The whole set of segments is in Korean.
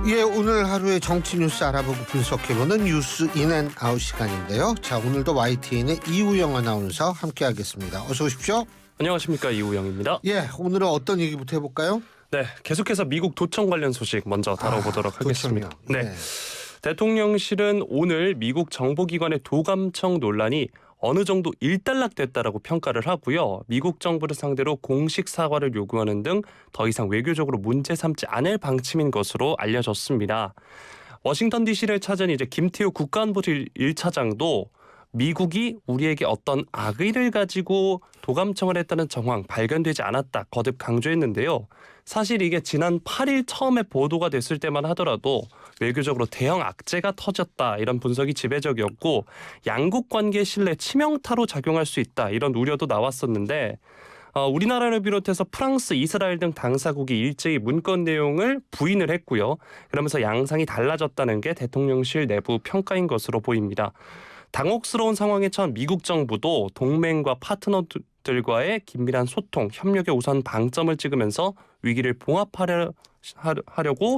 예, 오늘 하루의 정치 뉴스 알아보고 분석해보는 뉴스 인앤아웃 시간인데요. 자, 오늘도 YTN의 이우영 아나운서 함께하겠습니다. 어서 오십시오. 안녕하십니까, 이우영입니다. 예, 오늘은 어떤 얘기부터 해볼까요? 네, 계속해서 미국 도청 관련 소식 먼저 다뤄보도록 하겠습니다. 도청이요. 네, 대통령실은 오늘 미국 정보기관의 도감청 논란이 어느 정도 일단락됐다라고 평가를 하고요. 미국 정부를 상대로 공식 사과를 요구하는 등 더 이상 외교적으로 문제 삼지 않을 방침인 것으로 알려졌습니다. 워싱턴 DC를 찾은 이제 김태호 국가안보실 1차장도 미국이 우리에게 어떤 악의를 가지고 도감청을 했다는 정황 발견되지 않았다 거듭 강조했는데요. 사실 이게 지난 8일 처음에 보도가 됐을 때만 하더라도 외교적으로 대형 악재가 터졌다 이런 분석이 지배적이었고 양국 관계 신뢰 치명타로 작용할 수 있다 이런 우려도 나왔었는데 우리나라를 비롯해서 프랑스, 이스라엘 등 당사국이 일제히 문건 내용을 부인을 했고요. 그러면서 양상이 달라졌다는 게 대통령실 내부 평가인 것으로 보입니다. 당혹스러운 상황에 처한 미국 정부도 동맹과 파트너들과의 긴밀한 소통, 협력에 우선 방점을 찍으면서 위기를 봉합하려고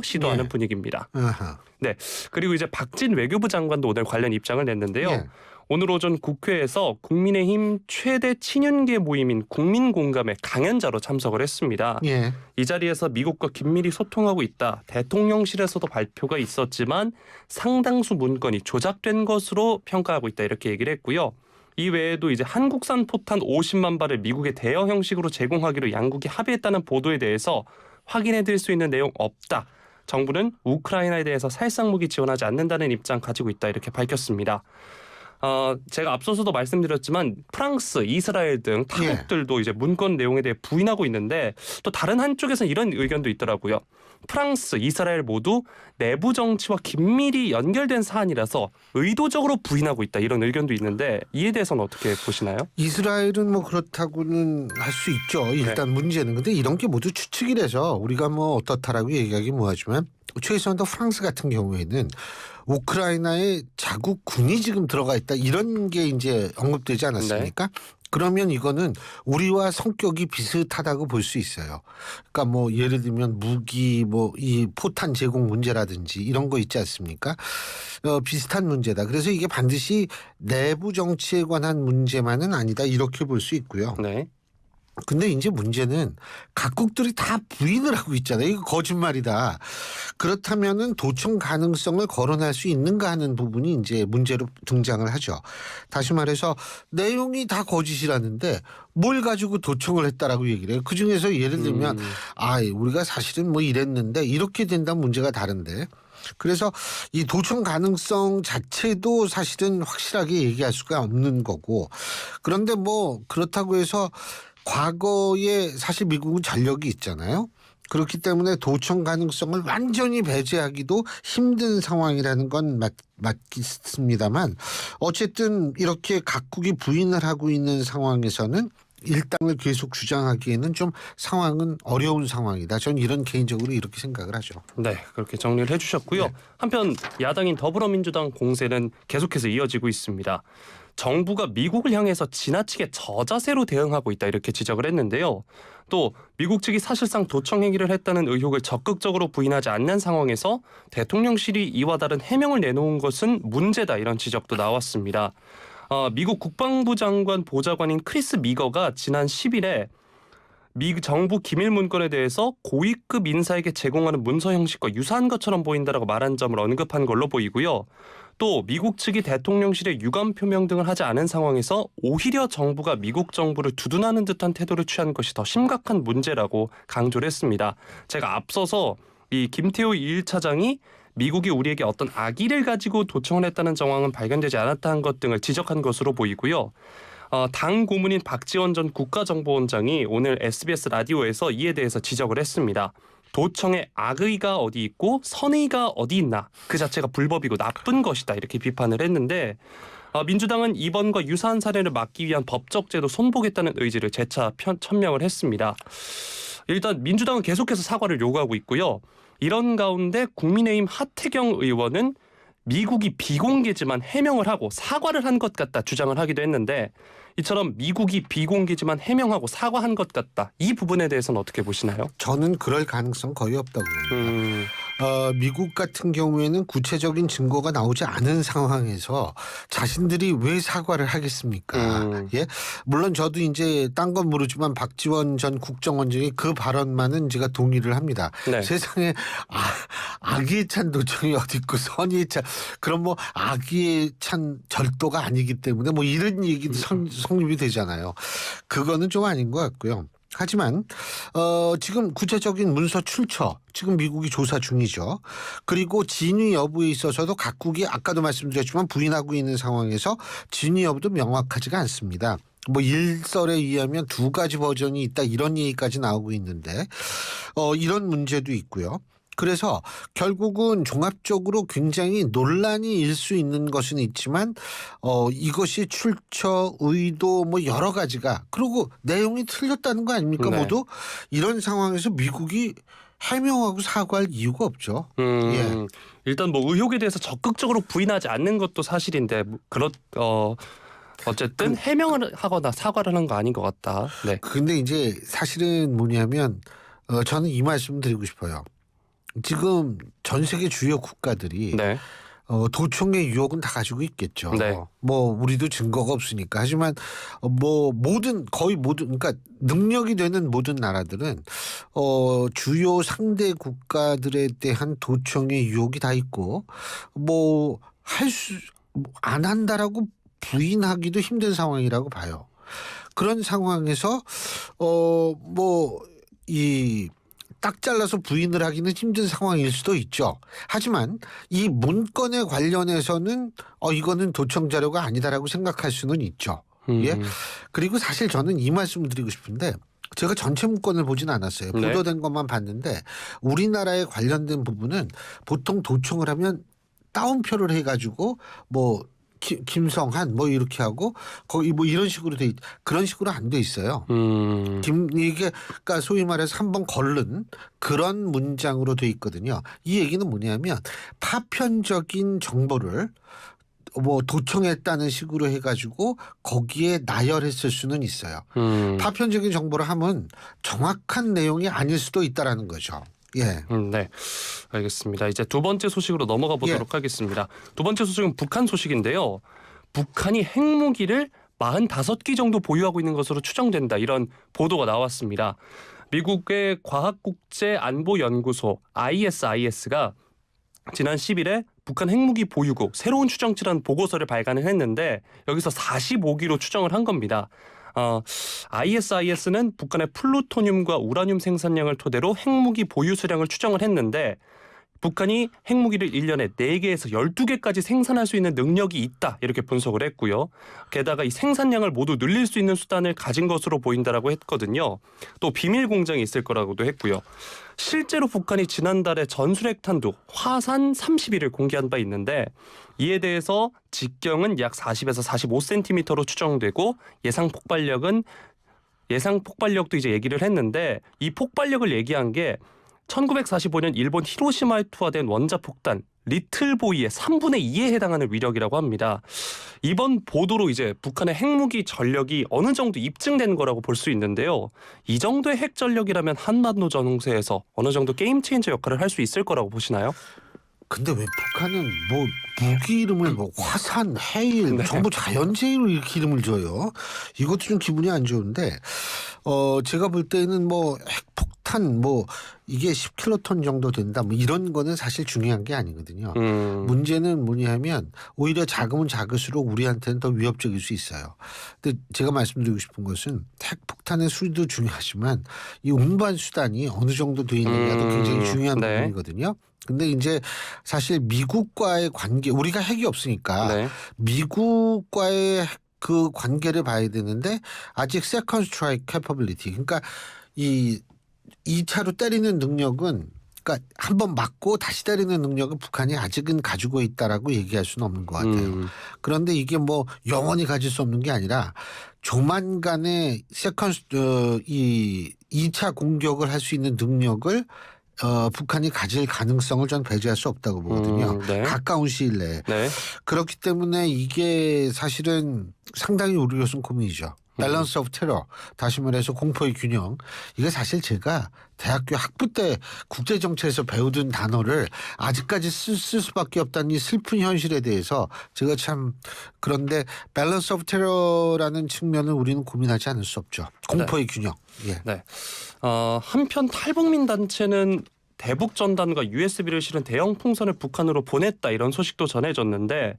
시도하는 네. 분위기입니다. 아하. 네, 그리고 이제 박진 외교부 장관도 오늘 관련 입장을 냈는데요. 예. 오늘 오전 국회에서 국민의힘 최대 친윤계 모임인 국민공감에 강연자로 참석을 했습니다. 예. 이 자리에서 미국과 긴밀히 소통하고 있다. 대통령실에서도 발표가 있었지만 상당수 문건이 조작된 것으로 평가하고 있다. 이렇게 얘기를 했고요. 이 외에도 이제 한국산 포탄 50만 발을 미국에 대여 형식으로 제공하기로 양국이 합의했다는 보도에 대해서 확인해드릴 수 있는 내용 없다. 정부는 우크라이나에 대해서 살상 무기 지원하지 않는다는 입장 가지고 있다. 이렇게 밝혔습니다. 제가 앞서서도 말씀드렸지만 프랑스, 이스라엘 등 타국들도 이제 문건 내용에 대해 부인하고 있는데 또 다른 한쪽에서는 이런 의견도 있더라고요. 프랑스, 이스라엘 모두 내부 정치와 긴밀히 연결된 사안이라서 의도적으로 부인하고 있다 이런 의견도 있는데 이에 대해서는 어떻게 보시나요? 이스라엘은 뭐 그렇다고는 할 수 있죠. 일단 문제는. 근데 이런 게 모두 추측이라서 우리가 뭐 어떻다라고 얘기하기 뭐하지만 최소한도 프랑스 같은 경우에는 우크라이나에 자국 군이 지금 들어가 있다 이런 게 이제 언급되지 않았습니까? 네. 그러면 이거는 우리와 성격이 비슷하다고 볼 수 있어요. 그러니까 뭐 예를 들면 무기 뭐 이 포탄 제공 문제라든지 이런 거 있지 않습니까? 비슷한 문제다. 그래서 이게 반드시 내부 정치에 관한 문제만은 아니다 이렇게 볼 수 있고요. 네. 근데 이제 문제는 각국들이 다 부인을 하고 있잖아요. 이거 거짓말이다. 그렇다면은 도청 가능성을 거론할 수 있는가 하는 부분이 이제 문제로 등장을 하죠. 다시 말해서 내용이 다 거짓이라는데 뭘 가지고 도청을 했다라고 얘기를 해요. 그중에서 예를 들면 우리가 사실은 뭐 이랬는데 이렇게 된다면 문제가 다른데 그래서 이 도청 가능성 자체도 사실은 확실하게 얘기할 수가 없는 거고 그런데 뭐 그렇다고 해서 과거에 사실 미국은 전력이 있잖아요. 그렇기 때문에 도청 가능성을 완전히 배제하기도 힘든 상황이라는 건 맞겠습니다만 어쨌든 이렇게 각국이 부인을 하고 있는 상황에서는 일당을 계속 주장하기에는 좀 상황은 어려운 상황이다. 전 이런 개인적으로 이렇게 생각을 하죠. 네, 그렇게 정리를 해주셨고요. 네. 한편 야당인 더불어민주당 공세는 계속해서 이어지고 있습니다. 정부가 미국을 향해서 지나치게 저자세로 대응하고 있다 이렇게 지적을 했는데요. 또 미국 측이 사실상 도청 행위를 했다는 의혹을 적극적으로 부인하지 않는 상황에서 대통령실이 이와 다른 해명을 내놓은 것은 문제다 이런 지적도 나왔습니다. 미국 국방부 장관 보좌관인 크리스 미거가 지난 10일에 미 정부 기밀 문건에 대해서 고위급 인사에게 제공하는 문서 형식과 유사한 것처럼 보인다라고 말한 점을 언급한 걸로 보이고요. 또 미국 측이 대통령실에 유감 표명 등을 하지 않은 상황에서 오히려 정부가 미국 정부를 두둔하는 듯한 태도를 취한 것이 더 심각한 문제라고 강조를 했습니다. 제가 앞서서 이 김태호 1차장이 미국이 우리에게 어떤 악의를 가지고 도청을 했다는 정황은 발견되지 않았다는 것 등을 지적한 것으로 보이고요. 당 고문인 박지원 전 국가정보원장이 오늘 SBS 라디오에서 이에 대해서 지적을 했습니다. 도청에 악의가 어디 있고 선의가 어디 있나 그 자체가 불법이고 나쁜 것이다 이렇게 비판을 했는데 민주당은 이번과 유사한 사례를 막기 위한 법적 제도 손보겠다는 의지를 재차 천명을 했습니다. 일단 민주당은 계속해서 사과를 요구하고 있고요. 이런 가운데 국민의힘 하태경 의원은 미국이 비공개지만 해명을 하고 사과를 한 것 같다 주장을 하기도 했는데 이처럼 미국이 비공개지만 해명하고 사과한 것 같다. 이 부분에 대해서는 어떻게 보시나요? 저는 그럴 가능성 거의 없다고 봅니다. 미국 같은 경우에는 구체적인 증거가 나오지 않은 상황에서 자신들이 왜 사과를 하겠습니까? 예, 물론 저도 이제 딴 건 모르지만 박지원 전 국정원장의 그 발언만은 제가 동의를 합니다. 네. 세상에 악의에 찬 도청이 어디 있고 선의에 찬 그럼 뭐 악의에 찬 절도가 아니기 때문에 뭐 이런 얘기도 성립이 되잖아요. 그거는 좀 아닌 것 같고요. 하지만 지금 구체적인 문서 출처 지금 미국이 조사 중이죠. 그리고 진위 여부에 있어서도 각국이 아까도 말씀드렸지만 부인하고 있는 상황에서 진위 여부도 명확하지가 않습니다. 뭐 일설에 의하면 두 가지 버전이 있다 이런 얘기까지 나오고 있는데 이런 문제도 있고요. 그래서 결국은 종합적으로 굉장히 논란이 일 수 있는 것은 있지만 이것이 출처, 의도 뭐 여러 가지가 그리고 내용이 틀렸다는 거 아닙니까? 네. 모두 이런 상황에서 미국이 해명하고 사과할 이유가 없죠. 예. 일단 뭐 의혹에 대해서 적극적으로 부인하지 않는 것도 사실인데 어쨌든 해명을 하거나 사과를 하는 거 아닌 것 같다. 네. 근데 이제 사실은 뭐냐면 저는 이 말씀 드리고 싶어요. 지금 전 세계 주요 국가들이 네. 도청의 유혹은 다 가지고 있겠죠. 네. 뭐 우리도 증거가 없으니까. 하지만 뭐 거의 모든 그러니까 능력이 되는 모든 나라들은 주요 상대 국가들에 대한 도청의 유혹이 다 있고 뭐 안 한다라고 부인하기도 힘든 상황이라고 봐요. 그런 상황에서 딱 잘라서 부인을 하기는 힘든 상황일 수도 있죠. 하지만 이 문건에 관련해서는 이거는 도청 자료가 아니다라고 생각할 수는 있죠. 예. 그리고 사실 저는 이 말씀을 드리고 싶은데 제가 전체 문건을 보진 않았어요. 네. 보도된 것만 봤는데 우리나라에 관련된 부분은 보통 도청을 하면 따옴표를 해가지고 뭐 김성한 뭐 이렇게 하고 거기 뭐 이런 식으로 그런 식으로 안 돼 있어요. 이게 그러니까 소위 말해서 한번 걸른 그런 문장으로 돼 있거든요. 이 얘기는 뭐냐면 파편적인 정보를 뭐 도청했다는 식으로 해가지고 거기에 나열했을 수는 있어요. 파편적인 정보를 하면 정확한 내용이 아닐 수도 있다라는 거죠. 예. 네, 알겠습니다. 이제 두 번째 소식으로 넘어가 보도록 하겠습니다. 두 번째 소식은 북한 소식인데요. 북한이 핵무기를 45기 정도 보유하고 있는 것으로 추정된다. 이런 보도가 나왔습니다. 미국의 과학국제안보연구소 ISIS가 지난 10일에 북한 핵무기 보유국 새로운 추정치라는 보고서를 발간을 했는데 여기서 45기로 추정을 한 겁니다. ISIS는 북한의 플루토늄과 우라늄 생산량을 토대로 핵무기 보유 수량을 추정을 했는데 북한이 핵무기를 1년에 4개에서 12개까지 생산할 수 있는 능력이 있다 이렇게 분석을 했고요. 게다가 이 생산량을 모두 늘릴 수 있는 수단을 가진 것으로 보인다라고 했거든요. 또 비밀 공장이 있을 거라고도 했고요. 실제로 북한이 지난달에 전술핵탄두 화산 31을 공개한 바 있는데 이에 대해서 직경은 약 40에서 45cm로 추정되고 예상 폭발력도 이제 얘기를 했는데 이 폭발력을 얘기한 게 1945년 일본 히로시마에 투하된 원자폭탄 리틀보이의 3분의 2에 해당하는 위력이라고 합니다. 이번 보도로 이제 북한의 핵무기 전력이 어느 정도 입증된 거라고 볼 수 있는데요. 이 정도의 핵 전력이라면 한반도 전후세에서 어느 정도 게임 체인저 역할을 할 수 있을 거라고 보시나요? 근데 왜 북한은 뭐 무기 이름을 뭐 화산, 해일, 전부 자연재해로 이렇게 이름을 줘요? 이것도 좀 기분이 안 좋은데 제가 볼 때는 뭐 핵폭탄 뭐 이게 10킬로톤 정도 된다 뭐 이런 거는 사실 중요한 게 아니거든요. 문제는 뭐냐면 오히려 작으면 작을수록 우리한테는 더 위협적일 수 있어요. 근데 제가 말씀드리고 싶은 것은 핵폭탄의 수도 중요하지만 이 운반 수단이 어느 정도 돼 있느냐도 굉장히 중요한 부분이거든요. 근데 이제 사실 미국과의 관계 우리가 핵이 없으니까 미국과의 그 관계를 봐야 되는데 아직 세컨드 스트라이크 캐퍼빌리티 그러니까 이 2차로 때리는 능력은 그러니까 한번 맞고 다시 때리는 능력은 북한이 아직은 가지고 있다라고 얘기할 수는 없는 것 같아요. 그런데 이게 뭐 영원히 가질 수 없는 게 아니라 조만간에 이 2차 공격을 할 수 있는 능력을 북한이 가질 가능성을 전 배제할 수 없다고 보거든요. 가까운 시일 내에. 그렇기 때문에 이게 사실은 상당히 우려스러운 고민이죠. 밸런스 오브 테러, 다시 말해서 공포의 균형. 이게 사실 제가 대학교 학부 때 국제정치에서 배우던 단어를 아직까지 쓸 수밖에 없다는 이 슬픈 현실에 대해서 제가 참, 그런데 밸런스 오브 테러라는 측면을 우리는 고민하지 않을 수 없죠. 공포의 균형. 예. 네. 한편 탈북민 단체는 대북 전단과 USB를 실은 대형 풍선을 북한으로 보냈다 이런 소식도 전해졌는데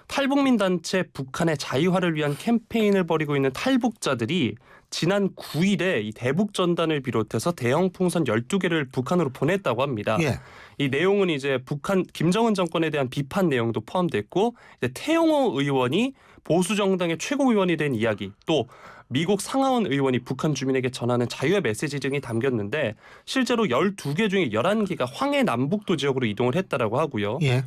탈북민 단체 북한의 자유화를 위한 캠페인을 벌이고 있는 탈북자들이 지난 9일에 이 대북 전단을 비롯해서 대형 풍선 12개를 북한으로 보냈다고 합니다. 예. 이 내용은 이제 북한 김정은 정권에 대한 비판 내용도 포함됐고 이제 태영호 의원이 보수 정당의 최고위원이 된 이야기, 또 미국 상하원 의원이 북한 주민에게 전하는 자유의 메시지 등이 담겼는데 실제로 12개 중에 11개가 황해 남북도 지역으로 이동을 했다라고 하고요. 예.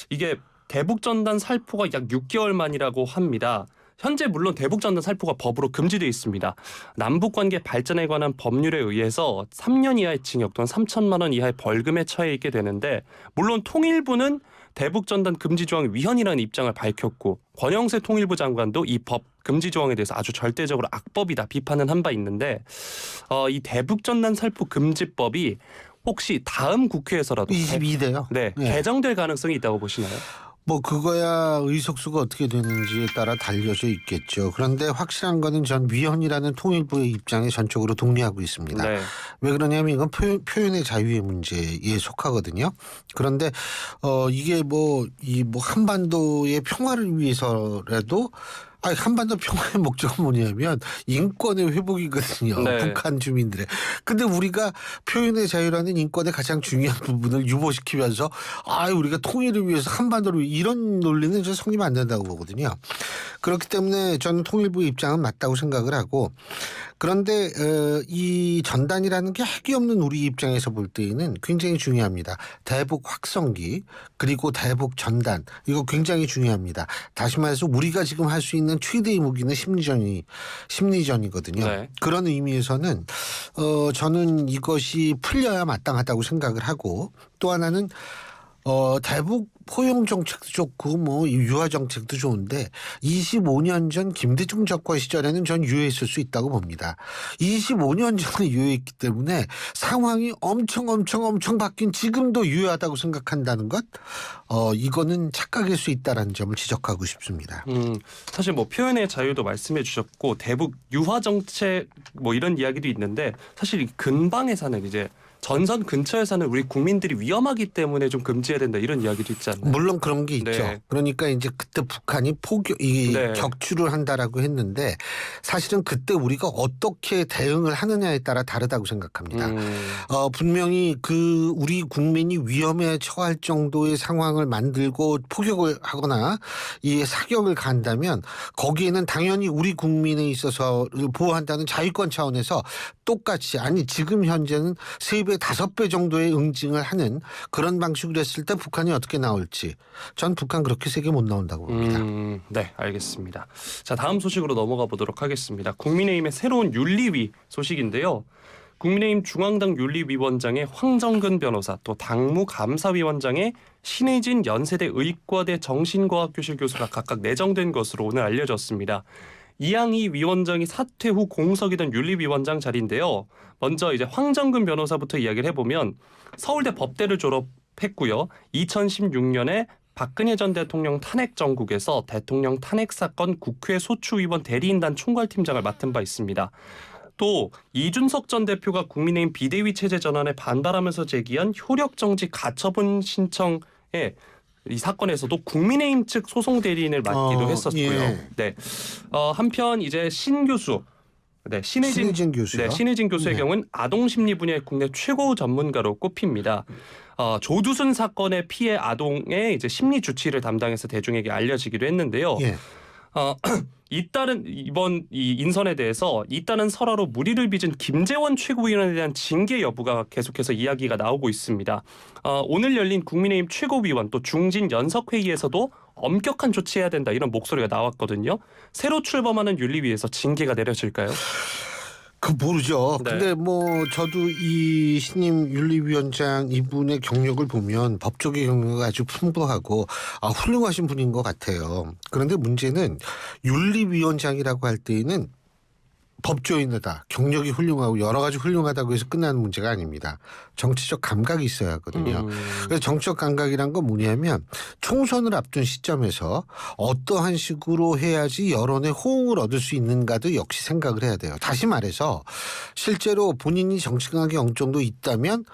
이게 대북 전단 살포가 약 6개월 만이라고 합니다. 현재 물론 대북 전단 살포가 법으로 금지되어 있습니다. 남북 관계 발전에 관한 법률에 의해서 3년 이하의 징역 또는 3천만 원 이하의 벌금에 처해 있게 되는데, 물론 통일부는 대북 전단 금지 조항 위헌이라는 입장을 밝혔고 권영세 통일부 장관도 이 법 금지 조항에 대해서 아주 절대적으로 악법이다 비판은 한 바 있는데, 이 대북 전단 살포 금지법이 혹시 다음 국회에서라도 22대요. 네, 예. 개정될 가능성이 있다고 보시나요? 뭐 그거야 의석수가 어떻게 되는지에 따라 달려져 있겠죠. 그런데 확실한 거는 전 위헌이라는 통일부의 입장에 전적으로 동의하고 있습니다. 네. 왜 그러냐면 이건 표현의 자유의 문제에 속하거든요. 그런데 이게 뭐 한반도의 평화를 위해서라도 한반도 평화의 목적은 뭐냐면 인권의 회복이거든요. 네. 북한 주민들의. 근데 우리가 표현의 자유라는 인권의 가장 중요한 부분을 유보시키면서 우리가 통일을 위해서 한반도를 이런 논리는 저 성립 안 된다고 보거든요. 그렇기 때문에 저는 통일부의 입장은 맞다고 생각을 하고, 그런데 이 전단이라는 게 핵이 없는 우리 입장에서 볼 때에는 굉장히 중요합니다. 대북 확성기 그리고 대북 전단, 이거 굉장히 중요합니다. 다시 말해서 우리가 지금 할 수 있는 최대의 무기는 심리전이거든요. 네. 그런 의미에서는 저는 이것이 풀려야 마땅하다고 생각을 하고, 또 하나는 대북 포용 정책도 좋고 뭐 유화 정책도 좋은데 25년 전 김대중 정권 시절에는 전 유효했을 수 있다고 봅니다. 25년 전에 유효했기 때문에 상황이 엄청 바뀐 지금도 유효하다고 생각한다는 것, 이거는 착각일 수 있다라는 점을 지적하고 싶습니다. 사실 뭐 표현의 자유도 말씀해 주셨고 대북 유화 정책 뭐 이런 이야기도 있는데, 사실 이 근방에 사는 이제 전선 근처에 사는 우리 국민들이 위험하기 때문에 좀 금지해야 된다 이런 이야기도 있지 않나요? 물론 그런 게 있죠. 네. 그러니까 이제 그때 북한이 네. 격추를 한다라고 했는데, 사실은 그때 우리가 어떻게 대응을 하느냐에 따라 다르다고 생각합니다. 분명히 우리 국민이 위험에 처할 정도의 상황을 만들고 포격을 하거나 이 사격을 간다면 거기에는 당연히 우리 국민에 있어서를 보호한다는 자유권 차원에서 똑같이, 지금 현재는 3배, 5배 정도의 응징을 하는 그런 방식으로 했을 때 북한이 어떻게 나올지, 전 북한 그렇게 세게 못 나온다고 봅니다. 네, 알겠습니다. 자, 다음 소식으로 넘어가 보도록 하겠습니다. 국민의힘의 새로운 윤리위 소식인데요. 국민의힘 중앙당 윤리위원장의 황정근 변호사, 또 당무감사위원장의 신의진 연세대 의과대 정신과학교실 교수가 각각 내정된 것으로 오늘 알려졌습니다. 이양희 위원장이 사퇴 후 공석이던 윤리위원장 자리인데요. 먼저 이제 황정근 변호사부터 이야기를 해보면 서울대 법대를 졸업했고요. 2016년에 박근혜 전 대통령 탄핵 정국에서 대통령 탄핵 사건 국회 소추위원 대리인단 총괄팀장을 맡은 바 있습니다. 또 이준석 전 대표가 국민의힘 비대위 체제 전환에 반발하면서 제기한 효력정지 가처분 신청에 이 사건에서도 국민의힘 측 소송 대리인을 맡기도 했었고요. 예. 네. 한편 이제 신 교수, 신의진 교수요. 신의진 교수의 네. 경우는 아동심리 분야의 국내 최고 전문가로 꼽힙니다. 조두순 사건의 피해 아동의 이제 심리 주치를 담당해서 대중에게 알려지기도 했는데요. 예. 이번 이 인선에 대해서 잇따른 설화로 물의를 빚은 김재원 최고위원에 대한 징계 여부가 계속해서 이야기가 나오고 있습니다. 오늘 열린 국민의힘 최고위원 또 중진 연석회의에서도 엄격한 조치해야 된다 이런 목소리가 나왔거든요. 새로 출범하는 윤리위에서 징계가 내려질까요? 그 모르죠. 네. 근데 뭐 저도 이 신임 윤리위원장 이분의 경력을 보면 법조계 경력이 아주 풍부하고 훌륭하신 분인 것 같아요. 그런데 문제는 윤리위원장이라고 할 때에는 법조인이다, 경력이 훌륭하고 여러 가지 훌륭하다고 해서 끝나는 문제가 아닙니다. 정치적 감각이 있어야 하거든요. 그래서 정치적 감각이란 건 뭐냐면 총선을 앞둔 시점에서 어떠한 식으로 해야지 여론의 호응을 얻을 수 있는가도 역시 생각을 해야 돼요. 다시 말해서 실제로 본인이 정치감각이 어느 정도 있다면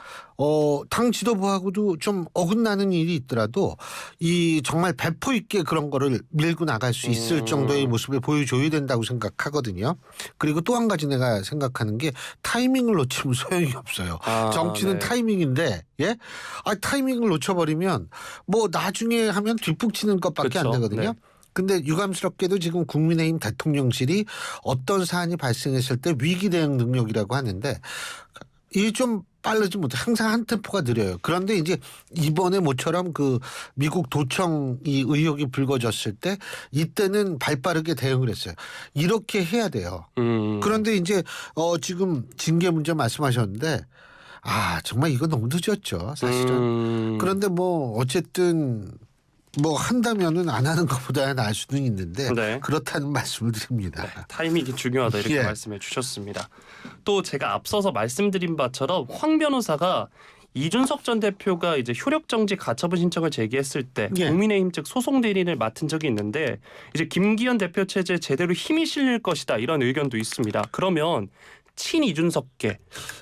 당 지도부하고도 좀 어긋나는 일이 있더라도 이 정말 배포 있게 그런 거를 밀고 나갈 수 있을 정도의 모습을 보여줘야 된다고 생각하거든요. 그리고 또 한 가지 내가 생각하는 게 타이밍을 놓치면 소용이 없어요. 정치는 네. 타이밍인데 타이밍을 놓쳐버리면 뭐 나중에 하면 뒷북치는 것밖에 안 그쵸. 되거든요. 네. 근데 유감스럽게도 지금 국민의힘 대통령실이 어떤 사안이 발생했을 때 위기 대응 능력이라고 하는데 이게 좀 빠르지 못해 항상 한 템포가 느려요. 그런데 이제 이번에 모처럼 그 미국 도청 이 의혹이 불거졌을 때 이때는 발빠르게 대응을 했어요. 이렇게 해야 돼요. 그런데 이제 지금 징계 문제 말씀하셨는데 정말 이거 너무 늦었죠, 사실은. 그런데 뭐 어쨌든 뭐 한다면은 안 하는 것보다 나을 수는 있는데 네. 그렇다는 말씀을 드립니다. 네, 타이밍이 중요하다 이렇게 예. 말씀해 주셨습니다. 또 제가 앞서서 말씀드린 바처럼 황 변호사가 이준석 전 대표가 이제 효력 정지 가처분 신청을 제기했을 때 예. 국민의힘 측 소송 대리인을 맡은 적이 있는데 이제 김기현 대표 체제에 제대로 힘이 실릴 것이다 이런 의견도 있습니다. 그러면 친 이준석계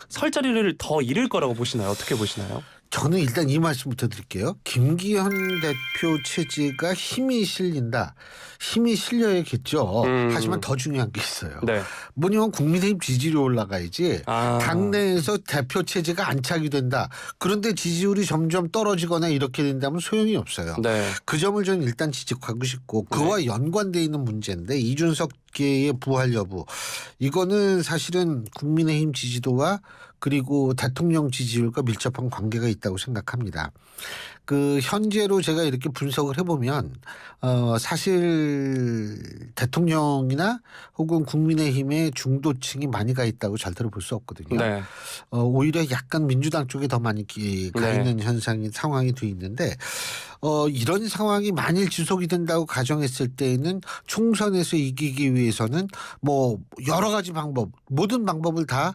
설 자리를 더 잃을 거라고 보시나요? 어떻게 보시나요? 저는 일단 이 말씀부터 드릴게요. 김기현 대표 체제가 힘이 실린다. 힘이 실려야겠죠. 하지만 더 중요한 게 있어요. 네. 뭐냐면 국민의힘 지지율이 올라가야지. 당내에서 대표 체제가 안착이 된다. 그런데 지지율이 점점 떨어지거나 이렇게 된다면 소용이 없어요. 네. 그 점을 저는 일단 지적하고 싶고 그와 연관돼 있는 문제인데 이준석계의 부활 여부. 이거는 사실은 국민의힘 지지도와 그리고 대통령 지지율과 밀접한 관계가 있다고 생각합니다. 그 현재로 제가 이렇게 분석을 해보면 사실 대통령이나 혹은 국민의힘의 중도층이 많이 가 있다고 절대로 볼 수 없거든요. 네. 오히려 약간 민주당 쪽에 더 많이 가 있는 상황이 돼 있는데 이런 상황이 만일 지속이 된다고 가정했을 때에는 총선에서 이기기 위해서는 뭐 여러 가지 방법, 모든 방법을 다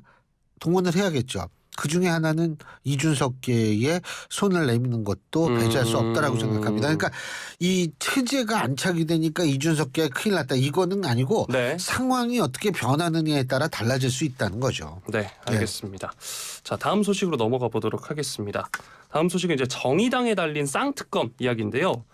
동원을 해야겠죠. 그중에 하나는 이준석계의 손을 내미는 것도 배제할 수 없다라고 생각합니다. 그러니까 이 체제가 안착이 되니까 이준석계가 큰일 났다. 이거는 아니고 네. 상황이 어떻게 변하느냐에 따라 달라질 수 있다는 거죠. 네, 알겠습니다. 자, 다음 소식으로 넘어가 보도록 하겠습니다. 다음 소식은 이제 정의당에 달린 쌍특검 이야기인데요.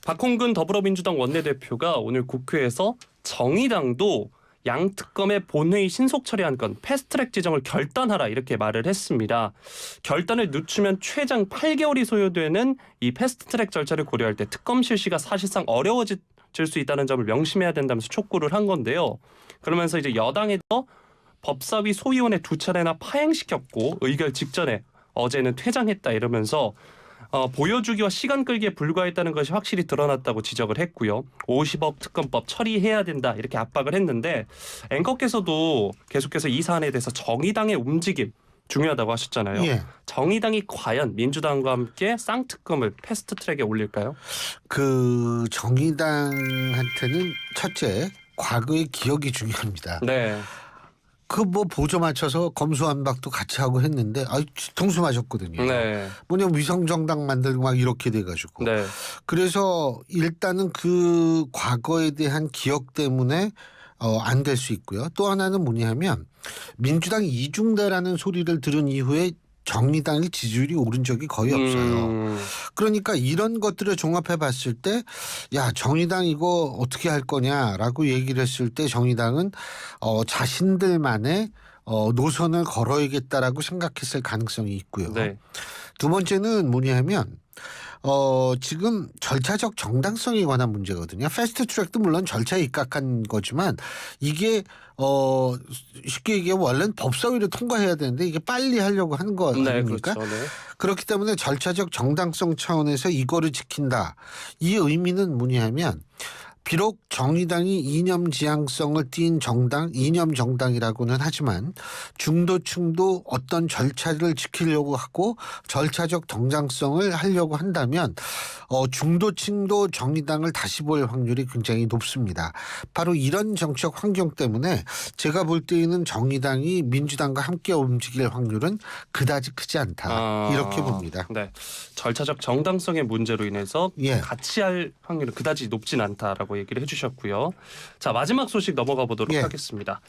박홍근 더불어민주당 원내대표가 오늘 국회에서 정의당도 양특검의 본회의 신속 처리한 건 패스트트랙 지정을 결단하라 이렇게 말을 했습니다. 결단을 늦추면 최장 8개월이 소요되는 이 패스트트랙 절차를 고려할 때 특검 실시가 사실상 어려워질 수 있다는 점을 명심해야 된다면서 촉구를 한 건데요. 그러면서 이제 여당에도 법사위 소위원회 2차례나 파행시켰고 의결 직전에 어제는 퇴장했다 이러면서 보여주기와 시간 끌기에 불과했다는 것이 확실히 드러났다고 지적을 했고요. 50억 특검법 처리해야 된다 이렇게 압박을 했는데 앵커께서도 계속해서 이 사안에 대해서 정의당의 움직임 중요하다고 하셨잖아요. 예. 정의당이 과연 민주당과 함께 쌍특검을 패스트트랙에 올릴까요? 그 정의당한테는 첫째 과거의 기억이 중요합니다. 네. 그 뭐 보조 맞춰서 검수완박도 같이 하고 했는데 뒤통수맞았거든요. 네. 뭐냐면 위성정당 만들고 막 이렇게 돼가지고. 네. 그래서 일단은 그 과거에 대한 기억 때문에 안 될 수 있고요. 또 하나는 뭐냐면 민주당 이중대라는 소리를 들은 이후에 정의당의 지지율이 오른 적이 거의 없어요. 그러니까 이런 것들을 종합해 봤을 때 정의당 이거 어떻게 할 거냐라고 얘기를 했을 때 정의당은 자신들만의 노선을 걸어야겠다라고 생각했을 가능성이 있고요. 네. 두 번째는 뭐냐면 지금 절차적 정당성에 관한 문제거든요. 패스트 트랙도 물론 절차에 입각한 거지만 이게 쉽게 얘기하면 원래는 법사위를 통과해야 되는데 이게 빨리 하려고 하는 거 아닙니까? 그렇죠. 네. 그렇기 때문에 절차적 정당성 차원에서 이거를 지킨다. 이 의미는 뭐냐면 비록 정의당이 이념 지향성을 띈 정당, 이념 정당이라고는 하지만 중도층도 어떤 절차를 지키려고 하고 절차적 정당성을 하려고 한다면 중도층도 정의당을 다시 볼 확률이 굉장히 높습니다. 바로 이런 정치적 환경 때문에 제가 볼 때에는 정의당이 민주당과 함께 움직일 확률은 그다지 크지 않다. 이렇게 봅니다. 네, 절차적 정당성의 문제로 인해서 예. 같이 할 확률은 그다지 높진 않다라고 얘기를 해주셨고요. 자, 마지막 소식 넘어가 보도록 예. 하겠습니다.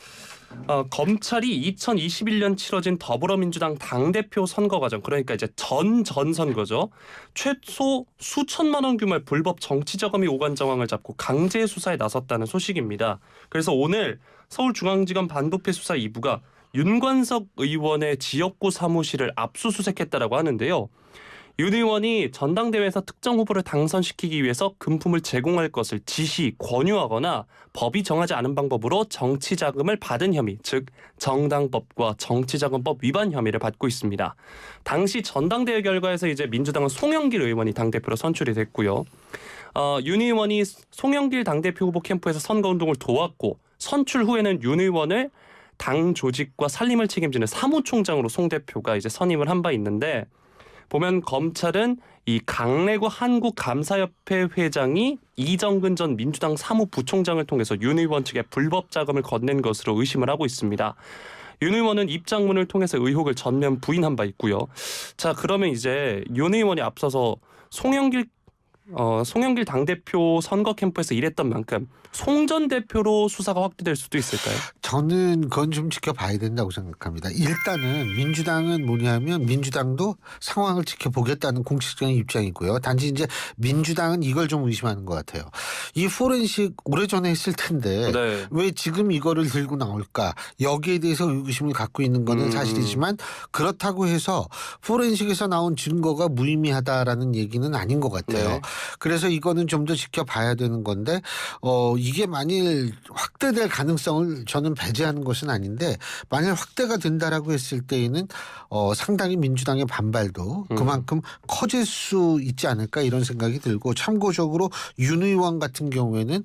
검찰이 2021년 치러진 더불어민주당 당대표 선거 과정, 그러니까 이제 전 선거죠. 최소 수천만 원 규모의 불법 정치자금이 오간 정황을 잡고 강제 수사에 나섰다는 소식입니다. 그래서 오늘 서울중앙지검 반부패 수사 2부가 윤관석 의원의 지역구 사무실을 압수수색했다라고 하는데요. 윤 의원이 전당대회에서 특정 후보를 당선시키기 위해서 금품을 제공할 것을 지시, 권유하거나 법이 정하지 않은 방법으로 정치자금을 받은 혐의, 즉 정당법과 정치자금법 위반 혐의를 받고 있습니다. 당시 전당대회 결과에서 이제 민주당은 송영길 의원이 당대표로 선출이 됐고요. 윤 의원이 송영길 당대표 후보 캠프에서 선거운동을 도왔고 선출 후에는 윤 의원을 당 조직과 살림을 책임지는 사무총장으로 송 대표가 이제 선임을 한 바 있는데, 보면 검찰은 이 강래구 한국감사협회 회장이 이정근 전 민주당 사무부총장을 통해서 윤 의원 측에 불법 자금을 건넨 것으로 의심을 하고 있습니다. 윤 의원은 입장문을 통해서 의혹을 전면 부인한 바 있고요. 자, 그러면 이제 윤 의원이 앞서서 송영길 당대표 선거 캠프에서 일했던 만큼 송 전 대표로 수사가 확대될 수도 있을까요? 저는 그건 좀 지켜봐야 된다고 생각합니다. 일단은 민주당은 뭐냐면 민주당도 상황을 지켜보겠다는 공식적인 입장이고요. 단지 이제 민주당은 이걸 좀 의심하는 것 같아요. 이 포렌식 오래전에 했을 텐데 네. 왜 지금 이거를 들고 나올까? 여기에 대해서 의구심을 갖고 있는 거는 사실이지만 그렇다고 해서 포렌식에서 나온 증거가 무의미하다라는 얘기는 아닌 것 같아요. 네. 그래서 이거는 좀 더 지켜봐야 되는 건데 이게 만일 확대될 가능성을 저는 배제하는 것은 아닌데 만일 확대가 된다라고 했을 때에는 상당히 민주당의 반발도 그만큼 커질 수 있지 않을까 이런 생각이 들고, 참고적으로 윤 의원 같은 경우에는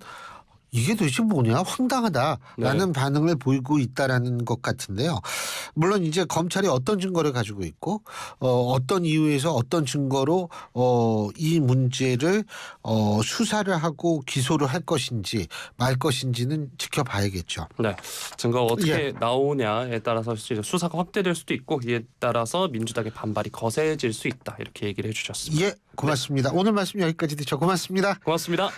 이게 도대체 뭐냐 황당하다라는 반응을 보이고 있다라는 것 같은데요. 물론 이제 검찰이 어떤 증거를 가지고 있고 어떤 이유에서 어떤 증거로 이 문제를 수사를 하고 기소를 할 것인지 말 것인지는 지켜봐야겠죠. 네, 증거가 어떻게 나오냐에 따라서 이제 수사가 확대될 수도 있고, 이에 따라서 민주당의 반발이 거세질 수 있다, 이렇게 얘기를 해주셨습니다. 예, 고맙습니다. 오늘 말씀 여기까지 듣죠. 고맙습니다. 고맙습니다.